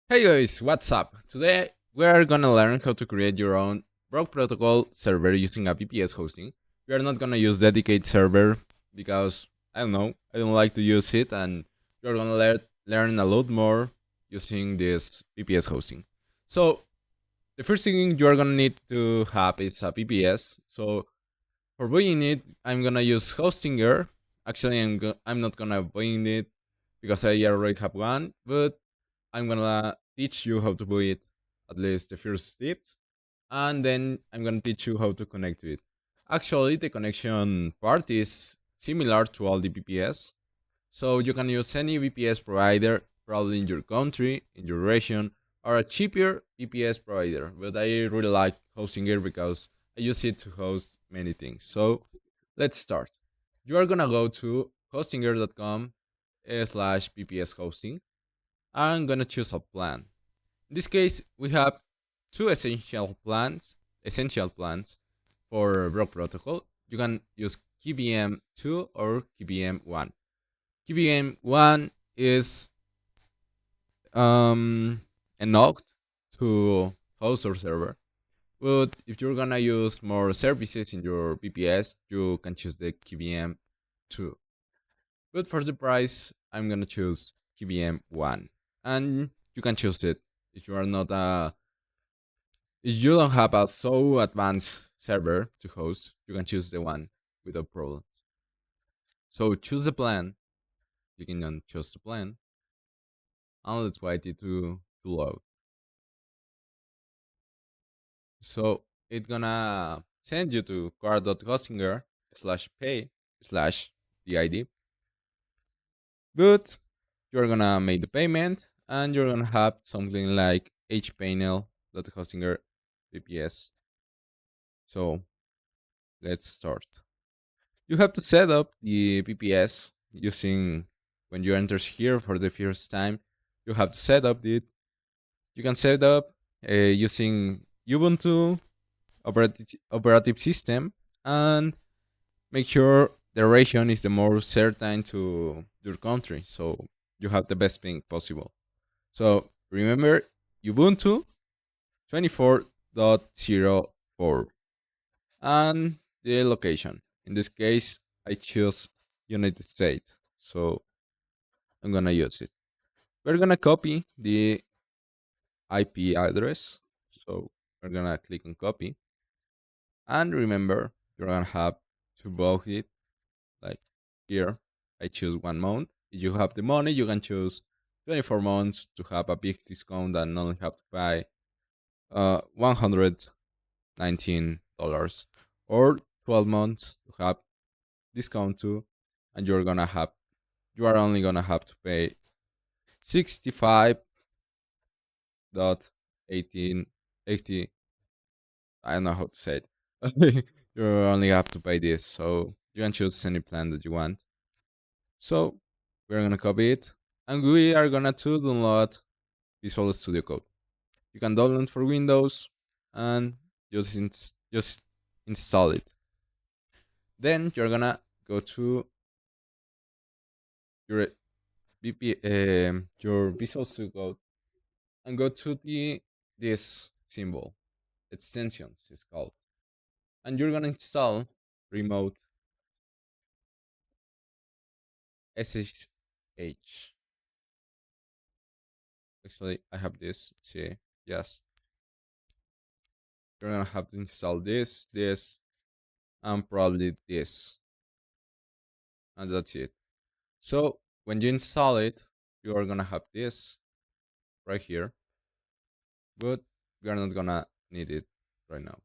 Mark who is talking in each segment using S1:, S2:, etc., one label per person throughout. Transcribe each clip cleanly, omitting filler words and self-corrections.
S1: Hey guys, what's up? Today we are gonna learn how to create your own BrokeProtocol server using a VPS hosting. We are not gonna use dedicated server because I don't know, I don't like to use it, and you're gonna learn a lot more using this VPS hosting. So the first thing you are gonna need to have is a VPS. So for buying it, I'm gonna use Hostinger. Actually, I'm not gonna buy it because I already have one, but I'm gonna teach you how to do it, at least the first steps, and then I'm gonna teach you how to connect to it. Actually, the connection part is similar to all the VPS, so you can use any VPS provider, probably in your country, in your region, or a cheaper VPS provider. But I really like Hostinger because I use it to host many things. So let's start. You are gonna go to hostinger.com/VPS hosting. I'm gonna choose a plan. In this case, we have two essential plans for Broke Protocol. You can use KVM 2 or KVM 1. KVM 1 is um, enough to host your server. But if you're gonna use more services in your VPS, you can choose the KVM 2. But for the price, I'm gonna choose KVM 1. And you can choose it if you are not if you don't have a so advanced server to host, you can choose the one without problems. So choose the plan. You can then choose the plan, and let's wait it to load. So it's gonna send you to car.hostinger/pay slash the ID. But you're gonna make the payment, and you're gonna have something like hpanel.hostinger VPS. So let's start. You have to set up the VPS using when you enter here for the first time. You have to set up it. You can set up using Ubuntu operative system and make sure the region is the most certain to your country, so you have the best ping possible. So remember Ubuntu 24.04 and the location. In this case, I choose United States, so I'm gonna use it. We're gonna copy the IP address, so we're gonna click on copy, and remember you're gonna have to book it like here. I choose 1 month. If you have the money, you can choose 24 months to have a big discount and only have to pay $119, or 12 months to have discount too, and you are only gonna have to pay 65.1880. I don't know how to say it. You only have to pay this, so you can choose any plan that you want. So we're gonna copy it, and we are gonna to download Visual Studio Code. You can download for Windows and just install it. Then you're gonna go to your your Visual Studio Code and go to this symbol, extensions is called, and you're gonna install remote SSH. Actually, I have this. See, yes, you're gonna have to install this, and probably this, and that's it. So when you install it, you are gonna have this right here, but we are not gonna need it right now.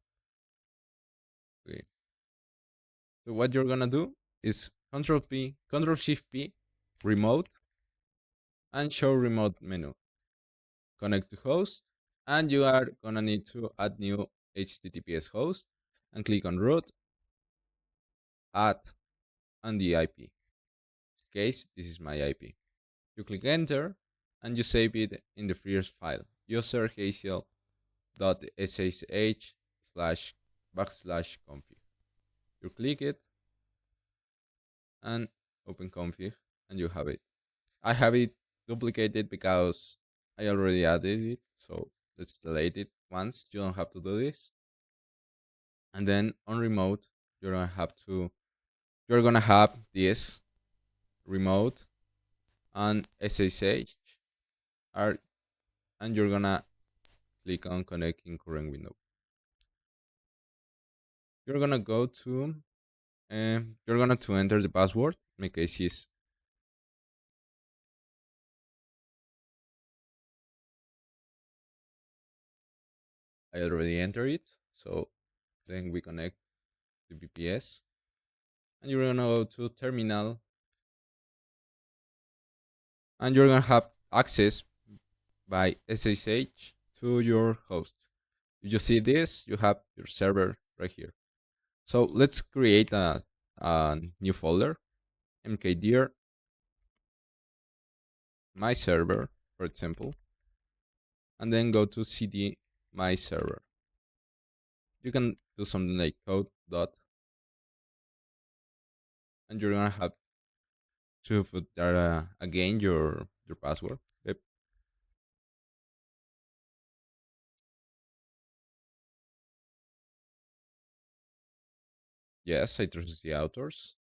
S1: Okay. So what you're gonna do is Control P, Control Shift P, remote, and show remote menu. Connect to host, and you are gonna need to add new HTTPS host and click on root, add, and the IP. In this case, this is my IP. You click enter, and you save it in the first file, user.hcl.ssh slash backslash config. You click it and open config, and you have it. I have it duplicated because I already added it, so let's delete it once. You don't have to do this. And then on remote, you're gonna have to you're gonna have this remote and SSH are and you're gonna click on connecting current window. You're gonna go to you're gonna to enter the password. In my case is I already entered it. So then we connect the VPS and you're gonna go to terminal and you're gonna have access by SSH to your host. If you see this, you have your server right here. So let's create a new folder, mkdir my server, for example, and then go to cd my server. You can do something like code dot, and you're gonna have to put there again your password. Yep. Yes, I trust the authors.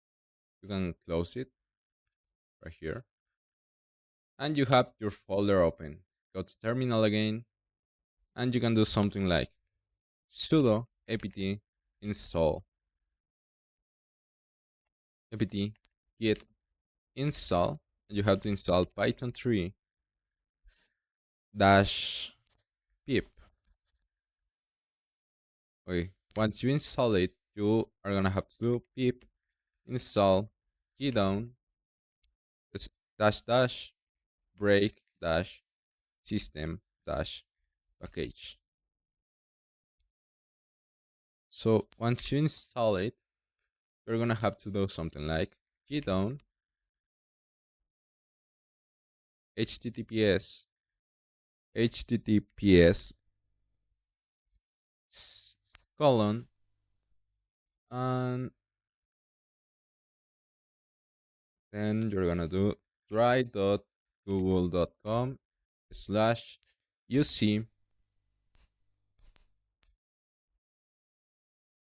S1: You can close it right here, and you have your folder open. Go to terminal again, and you can do something like sudo apt install apt get install. And you have to install Python 3 dash pip. Okay, once you install it, you are gonna have to do pip install gdown dash dash break dash system dash package. So once you install it, you're gonna have to do something like gdown https https colon and then you're gonna do try.google.com slash uc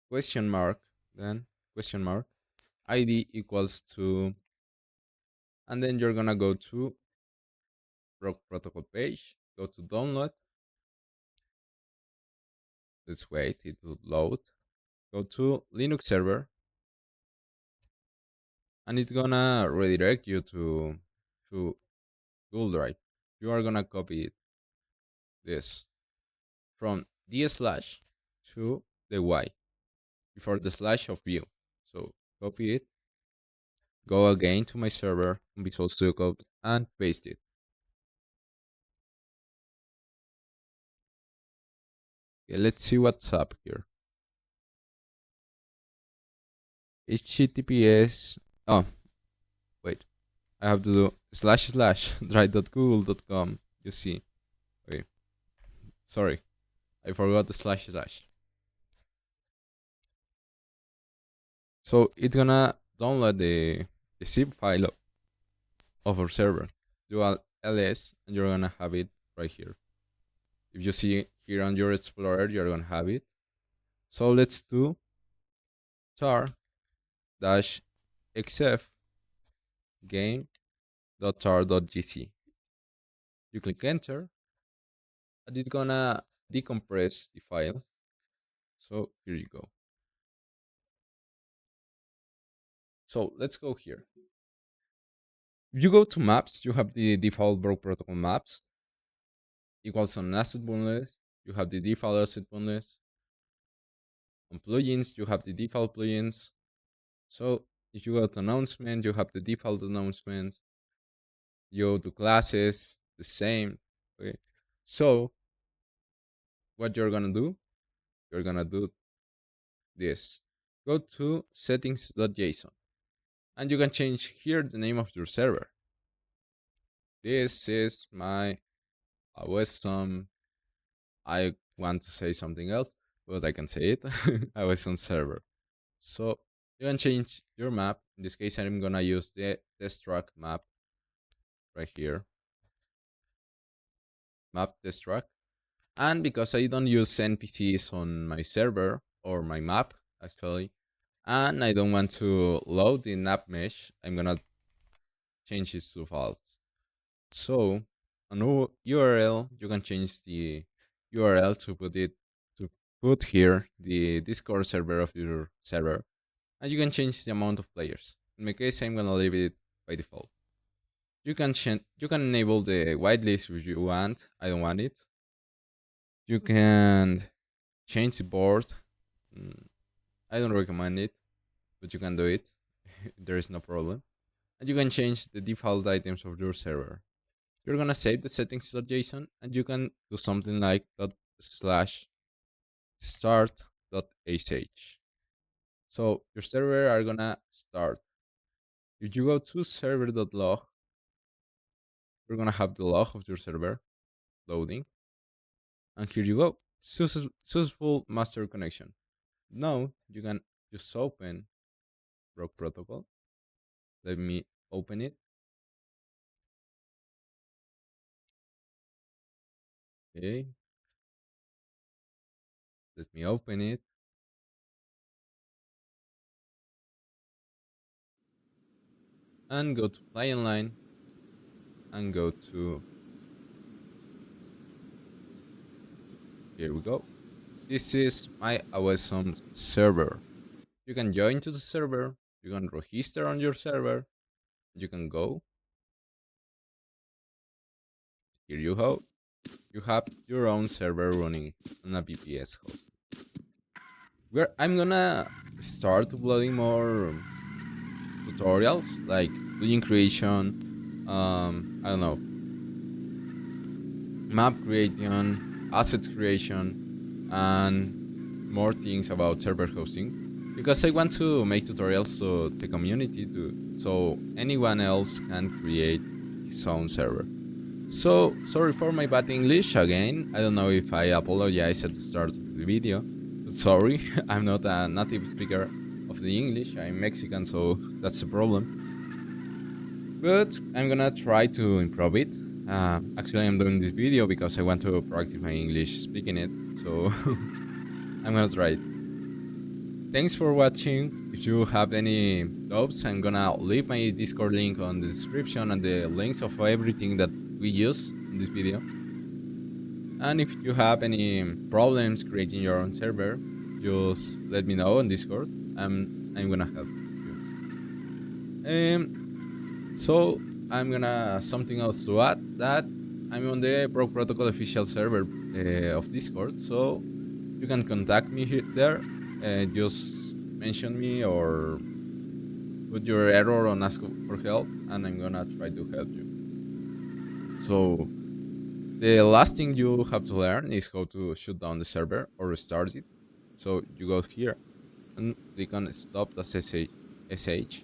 S1: question mark then question mark id equals to and then you're gonna go to Broke Protocol page, go to download. Let's wait, it will load. Go to Linux server, and it's gonna redirect you to Google Drive. You are gonna copy this from the slash to the Y before the slash of view. So copy it, go again to my server on Visual Studio Code and paste it. Okay, let's see what's up here. HTTPS. Oh, wait. I have to do slash slash try.google.com. You see. Wait. Sorry. I forgot the slash slash. So it's gonna download the zip file of our server. Do a ls and you're gonna have it right here. If you see here on your explorer, you're gonna have it. So let's do tar dash xf game.tar.gc. You click enter and it's gonna decompress the file. So here you go. So let's go here. If you go to maps, you have the default Broke Protocol maps equals on asset bundles. You have the default asset bundles. On plugins, you have the default plugins. So if you go to announcement, you have the default announcement. You go to classes, the same. Okay. So what you're gonna do? You're gonna do this. Go to settings.json and you can change here the name of your server. This is my awesome. I want to say something else, but I can say it. I was on server. So you can change your map. In this case, I'm gonna use the test track map right here. map test track. And because I don't use NPCs on my server or my map, actually, and I don't want to load the app mesh, I'm gonna change this to false. So on URL, you can change the URL to put here the Discord server of your server, and you can change the amount of players. In my case, I'm gonna leave it by default. You can enable the whitelist if you want. I don't want it. You can change the board. Mm, I don't recommend it, but you can do it. There is no problem. And you can change the default items of your server. You're gonna save the settings.json and you can do something like dot slash start.sh. So your server are gonna start. If you go to server.log, you're gonna have the log of your server loading. And here you go. Successful master connection. Now you can just open Broke Protocol. Let me open it. Okay. Let me open it and go to Fly Online and go to here we go. This is my awesome server. You can join to the server, you can register on your server, you can go. Here you go. You have your own server running on a VPS host. I'm gonna start uploading more tutorials like plugin creation, I don't know, map creation, asset creation, and more things about server hosting because I want to make tutorials to the community so anyone else can create his own server. So sorry for my bad English again. I don't know if I apologize at the start of the video, but sorry, I'm not a native speaker of the English. I'm Mexican, so that's the problem. But I'm gonna try to improve it. Actually, I'm doing this video because I want to practice my English speaking it. So I'm gonna try it. Thanks for watching. If you have any doubts, I'm gonna leave my Discord link on the description and the links of everything that we use in this video. And if you have any problems creating your own server, just let me know on Discord. I'm gonna help you. So I'm gonna something else to add that I'm on the Broke Protocol official server of Discord, so you can contact me there. Just mention me or put your error on ask for help, and I'm gonna try to help you. So the last thing you have to learn is how to shut down the server or restart it. So you go here and click on stop.sh.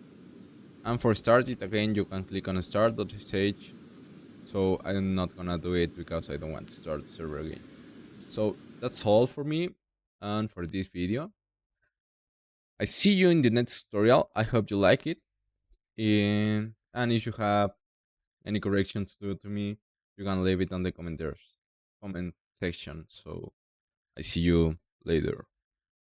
S1: And for start it again, you can click on start.sh. So I'm not gonna do it because I don't want to start the server again. So that's all for me and for this video. I see you in the next tutorial. I hope you like it. And if you have any corrections to do to me, you can leave it on the comment section. So I see you later.